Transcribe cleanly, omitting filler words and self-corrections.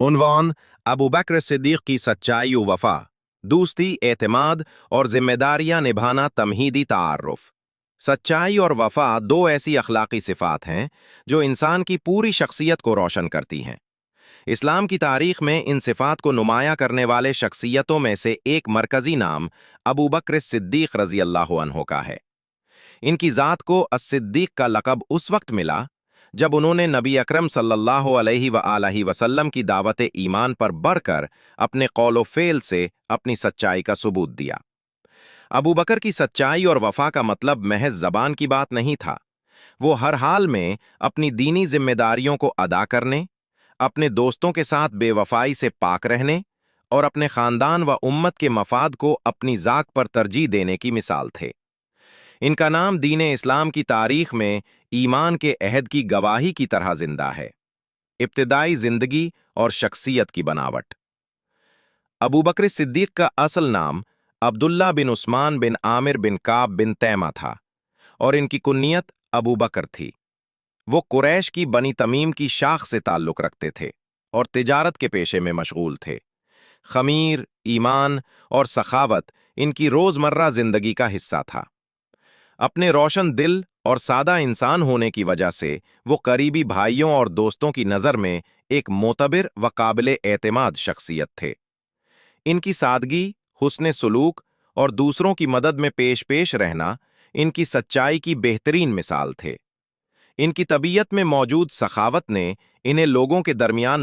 عنوان: ابو بکر صدیق کی سچائی و وفا، دوستی، اعتماد اور ذمہ داریاں نبھانا۔ تمہیدی تعارف۔ سچائی اور وفا دو ایسی اخلاقی صفات ہیں جو انسان کی پوری شخصیت کو روشن کرتی ہیں۔ اسلام کی تاریخ میں ان صفات کو نمایاں کرنے والے شخصیتوں میں سے ایک مرکزی نام ابو بکر صدیق رضی اللہ عنہ کا ہے۔ ان کی ذات کو الصدیق کا لقب اس وقت ملا جب انہوں نے نبی اکرم صلی اللہ علیہ وآلہ وسلم کی دعوت ایمان پر بڑھ کر اپنے قول و فعل سے اپنی سچائی کا ثبوت دیا۔ ابو بکر کی سچائی اور وفا کا مطلب محض زبان کی بات نہیں تھا۔ وہ ہر حال میں اپنی دینی ذمہ داریوں کو ادا کرنے، اپنے دوستوں کے ساتھ بے وفائی سے پاک رہنے اور اپنے خاندان و امت کے مفاد کو اپنی ذات پر ترجیح دینے کی مثال تھے۔ ان کا نام دین اسلام کی تاریخ میں ایمان کے عہد کی گواہی کی طرح زندہ ہے۔ ابتدائی زندگی اور شخصیت کی بناوٹ۔ ابو بکر صدیق کا اصل نام عبداللہ بن عثمان بن عامر بن کعب بن تیمہ تھا اور ان کی کنیت ابو بکر تھی۔ وہ قریش کی بنی تمیم کی شاخ سے تعلق رکھتے تھے اور تجارت کے پیشے میں مشغول تھے۔ خمیر، ایمان اور سخاوت ان کی روزمرہ زندگی کا حصہ تھا۔ اپنے روشن دل اور سادہ انسان ہونے کی وجہ سے وہ قریبی بھائیوں اور دوستوں کی نظر میں ایک معتبر و قابل اعتماد شخصیت تھے۔ ان کی سادگی، حسن سلوک اور دوسروں کی مدد میں پیش رہنا ان کی سچائی کی بہترین مثال تھے۔ ان کی طبیعت میں موجود سخاوت نے انہیں لوگوں کے درمیان